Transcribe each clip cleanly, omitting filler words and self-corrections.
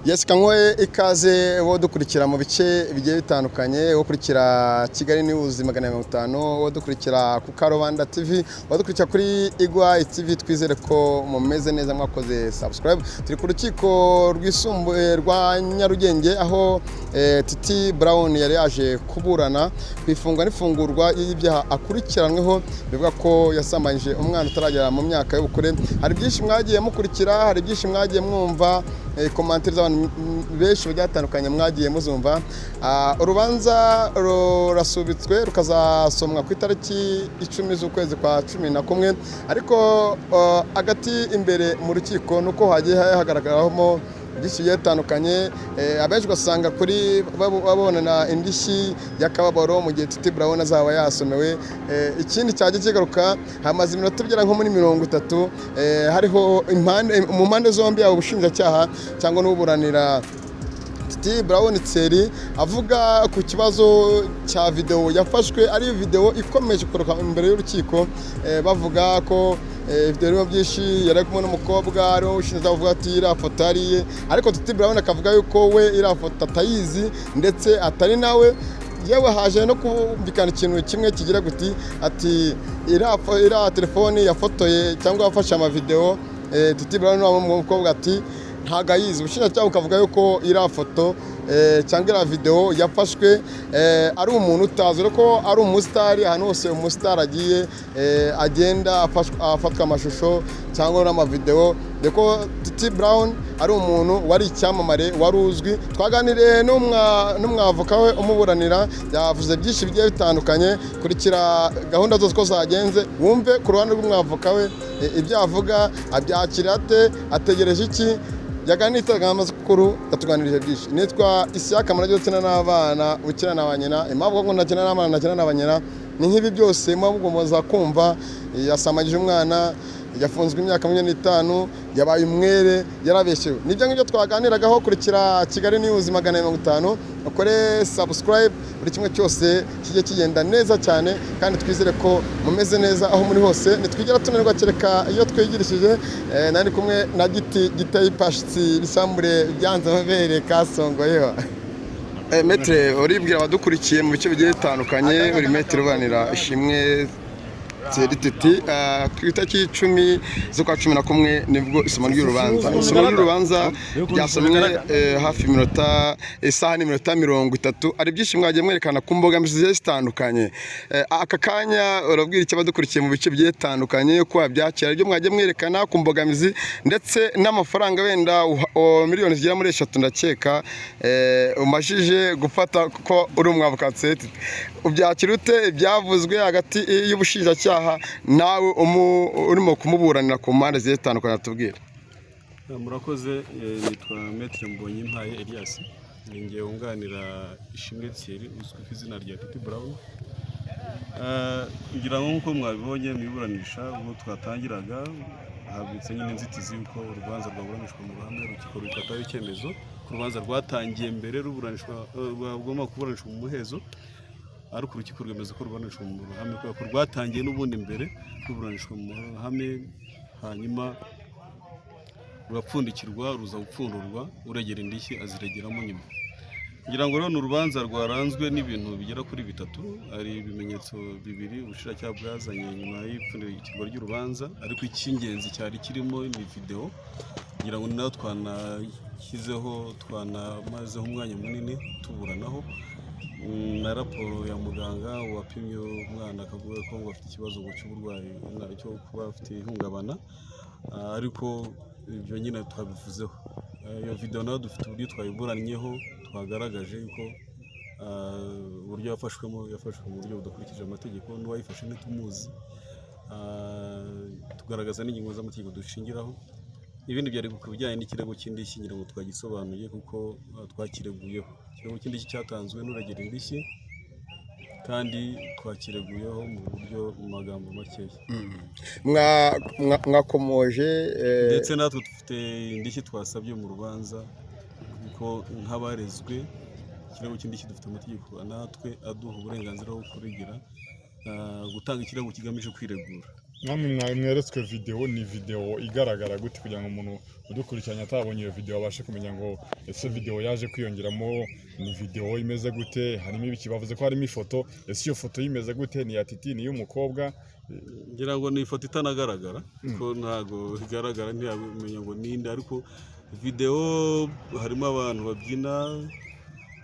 Yes, kankwe ikaze wo dukurikira mu bice bigiye bitandukanye, wo kurikira Kigali News 150, wo dukurikira ku Karubanda TV, wo dukurikira kuri Igwa TV. Twizere ko mumeze neza, mwakoze subscribe. Turi ku rukiko rwisumbuye rwa Nyarugenge aho Titi Brown yari yaje kuburana kwifungwa n'ifungurwa y'ibyaha akurikiranweho, bivuga ko yasamanyije umwana utaragera mu myaka y'ubukure. Hari byinshi mwagiye mukurikira, hari byinshi mwagiye mwumva, commentaires z'abantu benshi byatandukanye mwagiye muzumva. Urubanza rurasubitswe rukazasomwa ku itariki 10 z'ukwezi kwa 11, ariko agati imbere mu rukiko nuko hagiye hagaragaramo byinshi byatandukanye. Abenshi basanga kuri babonana indishyi y'akababaro mu gihe Titi Brown azaba yasomewe. Ikindi cyaje kigaruka, hamaze iminota byera nko muri 30 hariho mu mpande zombi abo bushinjacyaha cyangwa n'uburanira Titi Brown Tseri avuga ku kibazo cya video yafashwe, ari video ikomeje kuruka imbere y'urukiko, bavuga ko video byinshi yari kumwe n'umukobwa ariho ushinzwe avuga ati iriya foto ariye, ariko Titi Brown akavuga yuko we iriya foto atayizi ndetse atari nawe. Yewe haje no kumvikana ikintu kimwe kigira guti ati iriya telefone yafotoye cyangwa yafashe ama video Titi Brown n'umukobwa ati ntago ayizi. Ubushinjacyaha bukavuga yuko iriya foto cyangwa iriya video yafashwe ari umuntu utazi, ko ari umusitari. Ahantu hose umusitari agiye agenda afatwa amashusho cyangwa n'amavideo, ko Titi Brown ari umuntu wari icyamamare wari uzwi. Twaganiriye n'umwavoka we umuburanira, yavuze byinshi bigiye bitandukanye. Kurikira gahunda zose ko zagenze, wumve ku ruhande rw'umwavoka we ibyo avuga, abyakira ate, ategereje iki. Yaganira itangazamakuru atuganirije byinshi. Nitwa Ishyaka Murage ukina n'abana ukina n'abanyina, impamvu ngo nakina n'abana nakina n'abanyina ni nk'ibi byose mwabugomoza kumva. Yasamagije umwana, yafunzwe imyaka 25, yabaye umwere, yarabeshewe. Nibyo ngibyo twaganiragaho. Kurikira Kigali News 150, ukore subscribe, buri kimwe cyose kijye kigenda neza cyane, kandi twizere ko mumeze neza aho muri hose. Nitwigera tunanirwa kereka iyo twigirishije. Nari kumwe na giteye pashitsi bisambure byanze mabere kasongoyeho. Metre uribwira abadukurikiye mu bice bigiye bitandukanye, uri metre ubanira Ishimwe Titi ku itariki 10 z'ukwa 11 nibwo isomo ry'urubanza. Isomo ry'urubanza ryasomwe hafi isaha n'iminota 30. Ari byinshi mwagiye mwerekana ku mbogamizi zigiye zitandukanye. Aka kanya urabwira icyo abadukurikiye mu bice bigiye bitandukanye ko abyakira ibyo mwagiye mwerekana ku mbogamizi, ndetse n'amafaranga wenda miliyoni zigera muri 3 ndakeka umajije gufata ko uri umwavoka Titi. Ubyakira ute ibyavuzwe hagati y'ubushinjacyaha nawe urimo kumuburanira ku mpande zigiye zitandukanye? Tubwire. Murakoze. Nitwa Maître Mbonyimpaye Elias, ninjye wunganira Ishimwe Thierry uzwi ku izina rya Titi Brown. Ngira ngo nkuko mwabibonye mu iburanisha ubwo twatangiraga, habitse nyine inzitizi yuko urubanza rwaburanishwa mu ruhame, urukiko rufataho icyemezo ku rubanza rwatangiye mbere ruburanishwa, rwagomba kuburanishwa mu muhezo, ariko urukiko rwemeza ko ruburanishwa mu ruhame kubera ko rwatangiye n'ubundi mbere ruburanishwa mu ruhame, hanyuma rurapfundikirwa ruza gupfundurwa, uregera indishyi aziregeramo nyuma. Ngira ngo rero ni urubanza rwaranzwe n'ibintu bigera kuri 3. Hari ibimenyetso 2 ubushinjacyaha bwazanye nyuma y'ipfundikirwa ry'urubanza, ariko icy'ingenzi cyari kirimo ni video. Ngira ngo nayo twanashyizeho, twanamazeho umwanya munini tuburanaho, na raporo ya muganga wapimye umwana akavuga ko ngo afite ikibazo cy'uburwayi cyo kuba afite ihungabana, ariko ibyo nyine twabivuzeho. Iyo video nayo dufite uburyo twayiburanyeho, twagaragaje yuko uburyo yafashwe mu buryo budakurikije amategeko, n'uwayifashe ntitumuzi, tugaragaza n'ingingo z'amategeko dushingiraho. Ibindi byari ku bijyanye n'ikirego cy'indishyi ngira ngo twagisobanuye kuko twakireguyeho. Ikirego cy'indishyi cyatanzwe n'uregera indishyi, kandi twakireguyeho mu buryo mu magambo makeya. Mwakomoje ndetse natwe dufite indishyi twasabye mu rubanza, kuko nk'abarezwe ikirego cy'indishyi dufite amategeko natwe aduha uburenganzira bwo kuregera, gutanga ikirego kigamije kwiregura. namwe mweretswe video, ni video igaragara gute kugira ngo umuntu udukurikiranye atabonye iyo video abashe kumenya ngo ese video yaje kwiyongeramo ni video imeze gute, harimo ibiki? Bavuze ko harimo ifoto, ese iyo foto imeze gute, ni ya Titi, ni y'umukobwa? ngira ngo ni ifoto itanagaragara ko ntago igaragara ntiyamenya ngo ninde, ariko video harimo abantu babyina,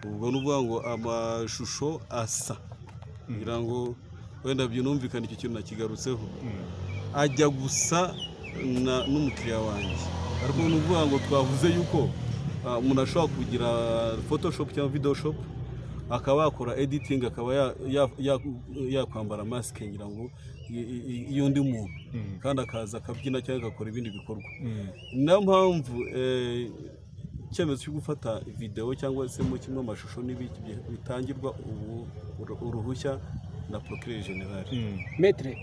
ubwo nuvuga ngo amashusho asa, ngira ngo wenda byunumvikana icyo kintu nakigarutseho, ajya gusa n'umukiriya wanjye, ariko nuvuga ngo twavuze yuko umuntu ashobora kugira Photoshop cyangwa Video Shop akaba yakora editing, akaba yakwambara mask ngira ngo y'undi muntu kandi akaza akabyina cyangwa agakora ibindi bikorwa. Niyo mpamvu icyemezo cyo gufata video cyangwa se mu kimwe amashusho n'ibiki bitangirwa uruhushya na procureur general. Maître,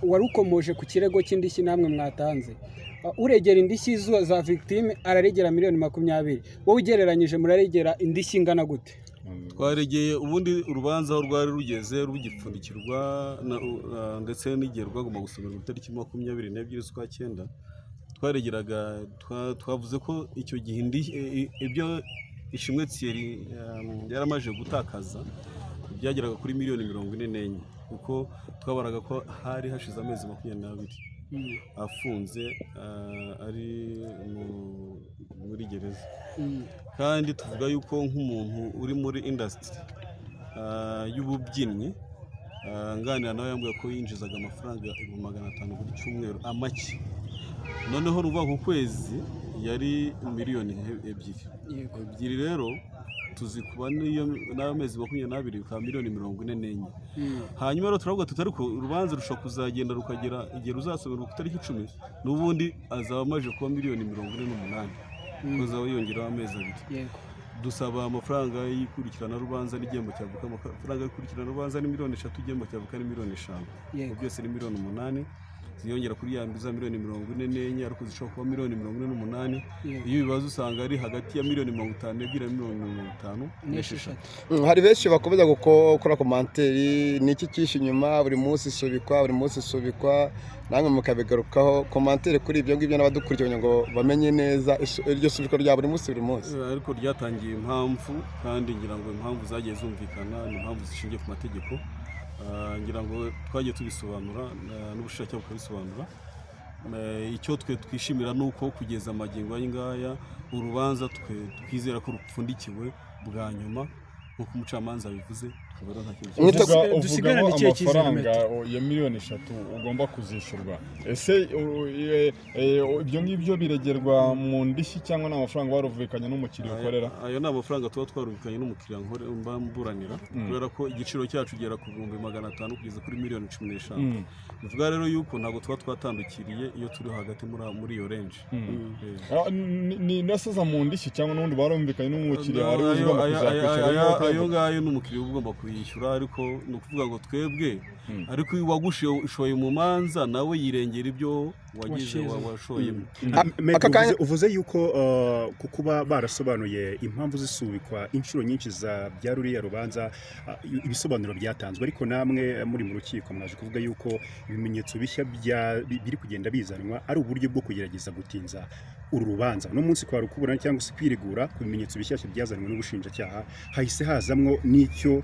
warukomoje ku kirego cy'indishyi namwe mwatanze, uregera indishyi za victime araregera miliyoni 20, wowe ugereranyije muraregera indishyi ingana gute? Twaregeye ubundi urubanza aho rwari rugeze rugipfundikirwa ndetse n'igihe rwagomba gusomerwa itariki 22 z'ukwa 9, twaregeraga twavuze ko icyo gihe ibyo Ishimwe Thierry yaramaje gutakaza byageraga kuri miliyoni 44, kuko twabaraga ko hari hashize amezi 20 afunze ari muri gereza, kandi tuvuga yuko nk'umuntu uri muri industry y'ububyinnyi nganira nawe yambwiye ko yinjizaga amafaranga 500 buri cyumweru amaki, noneho ruva ku kwezi yari miliyoni 2 rero tuzikuba n'amezi 22 bikaba miliyoni 44. Hanyuma rero turavuga tutari ko urubanza rushobora kuzagenda rukagera igihe ruzasomerwa ku itariki 10, n'ubundi azaba amaje kuba miliyoni 48 kuzaba yongeraho amezi 2. Dusaba amafaranga y'ikurikirana rubanza n'igihembo cyavuka, amafaranga y'ikurikirana rubanza ni miliyoni 3, igihembo cyavuka ni miliyoni 5, byose ni miliyoni 8 ziyongera kuri ya mbiza miliyoni 44, ariko zishobora kuba miliyoni 48. Iyo bibazo usanga ari hagati ya miliyoni 52 na miliyoni 56. Hari benshi bakomeza gukora komanteri, niki cyishe inyuma buri munsi isubikwa, namwe mukabigarukaho komanteri kuri ibyo ngibyo n'abadukurikiranye ngo bamenye neza iryo subikwa rya buri munsi. Ariko ryatangiye impamvu, kandi ngira ngo impamvu zagiye zumvikana ni impamvu zishingiye ku mategeko. Ngira ngo twagiye tubisobanura n'ubushake bukabisobanura. Icyo twe twishimira nuko kugeza amagingo y'ingaya urubanza twizera ko rupfundikiwe bwa nyuma nkuko umucamanza bivuze. Uvugamo amafaranga ya miliyoni 3 ugomba kuzishyurwa, ese ibyo ngibyo biregerwa mu ndishyi cyangwa n'amafaranga waruvukanye n'umukiriya ukorera? Ayo ni amafaranga tuba twaruvukanye n'umukiriya mburanira, kubera ko igiciro cyacu gera ku 500 kugeza kuri miliyoni 15. Bivuga rero yuko ntabwo tuba twatandukiriye iyo turi hagati muri iyo range. Ni nasaza mu ndishyi cyangwa n'undi barumvikanye n'umukiriya wari ugomba kuzakwishyura? Ayo ngayo n'umukiriya ugomba kuyishyura, ariko ni ukuvuga ngo twebwe, ariko iyo wagushoye mu manza nawe yirengera ibyo wagize washoyemo. Uvuze yuko kuba barasobanuye impamvu zisubikwa inshuro nyinshi bya ruriya rubanza, ibisobanuro byatanzwe, ariko namwe muri mu rukiko mwaje kuvuga yuko ibimenyetso bishya biri kugenda bizanwa ari uburyo bwo kugerageza gutinza uru rubanza. No munsi kwa rukubura cyangwa se kwiregura ku bimenyetso bishyashya byazanwe n'ubushinjacyaha, hahise hazamwo n'icyo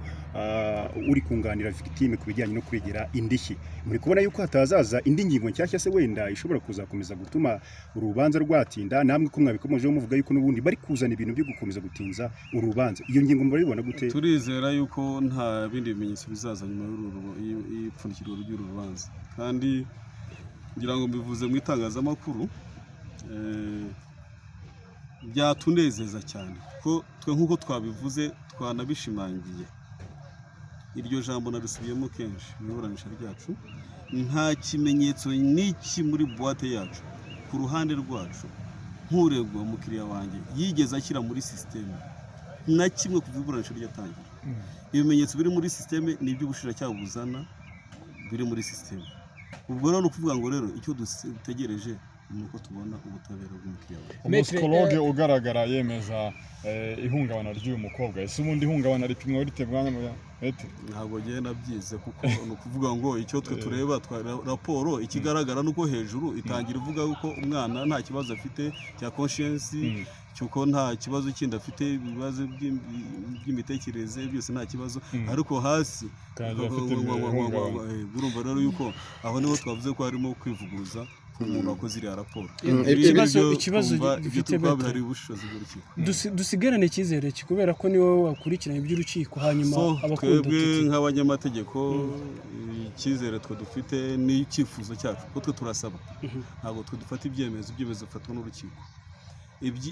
uri kunganira victime ku bijyanye no kwegera indishyi. Muri kubona yuko hatazaza indi ngingo nshyashya se wenda ishobora kuzakomeza gutuma urubanza rwatinda, namwe ko mwabikomejeho muvuga yuko n'ubundi bari kuzana ibintu byo gukomeza gutinza urubanza. Iyo ngingo murabibona gute? Turizera yuko nta bindi bimenyetso bizaza nyuma y'ipfundikirwa ry'uru rubanza, kandi ngira ngo mbivuze mu itangazamakuru, byatunezeza cyane ko twe nk'uko twabivuze twanabishimangiye. Iryo jambo narisubiyemo kenshi mu iburanisha ryacu, nta kimenyetso n'iki muri boîte yacu ku ruhande rwacu nk'uregwa umukiriya wanjye yigeze ashyira muri systeme na kimwe kuva iburanisha ryatangira. Ibimenyetso biri muri systeme ni iby'ubushinjacyaha buzana biri muri systeme. Ubwo rero ukuvuga ngo rero icyo dutegereje nuko tubona ubutabera bw'umukiriya wawe. Umusicologue ugaragara yemeza ihungabana ry'uyu mukobwa, ese ubundi ihungabana ripimwa rite bwana? ntabwo ngiye nabyize kuko ni ukuvuga ngo icyo twe tureba raporo ikigaragara nuko hejuru itangira ivuga ko umwana nta kibazo afite cya conscience cyuko nta kibazo kindi afite, ibibazo by'imitekerereze byose nta kibazo, ariko hasi urumva rero yuko aho niho twavuze ko harimo kwivuguruza umuntu wakoze iriya raporo. Ikibazo gifite hari ubushobozi bw'urukiko, dusigarane icyizere kubera ko niwe wakurikiranye iby'urukiko, hanyuma twebwe nk'abanyamategeko icyizere twe dufite n'icyifuzo cyacu ko twe turasaba, ntabwo twe dufata ibyemezo bifatwa n'urukiko.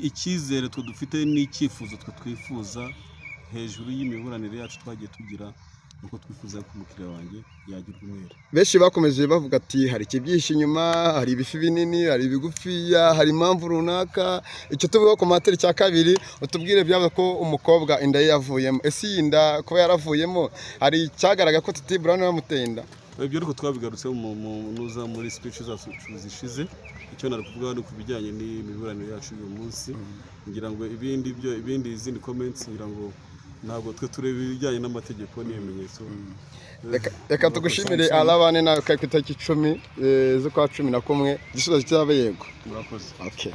Icyizere twe dufite n'icyifuzo twe twifuza hejuru y'imiburanire yacu twagiye tugira, nuko twifuza ko umukiriya wanjye yagirwa umwere. Benshi bakomeje bavuga ati hari ikibyihishe inyuma, hari ibifi binini, hari ibigufiya, hari impamvu runaka. Icyo tuvuga ku materi cya kabiri, utubwire byavuze ko umukobwa inda ye yavuyemo. Ese iyi nda kuba yaravuyemo hari icyagaragara ko Titi Brown yamuteye inda? Ibyo ariko twabigarutse nuza muri speech zacu zishize. Icyo nari kuvuga ni ku bijyanye n'imiburanire yacu uyu munsi, ngira ngo ibindi izindi comments ngira ngo ntabwo twe tureba ibijyanye n'amategeko n'ibimenyetso. Reka tugushimire Alabane nawe ku itariki 10 z'ukwa 11 igisubizo cyaba yego. Murakoze. Okay.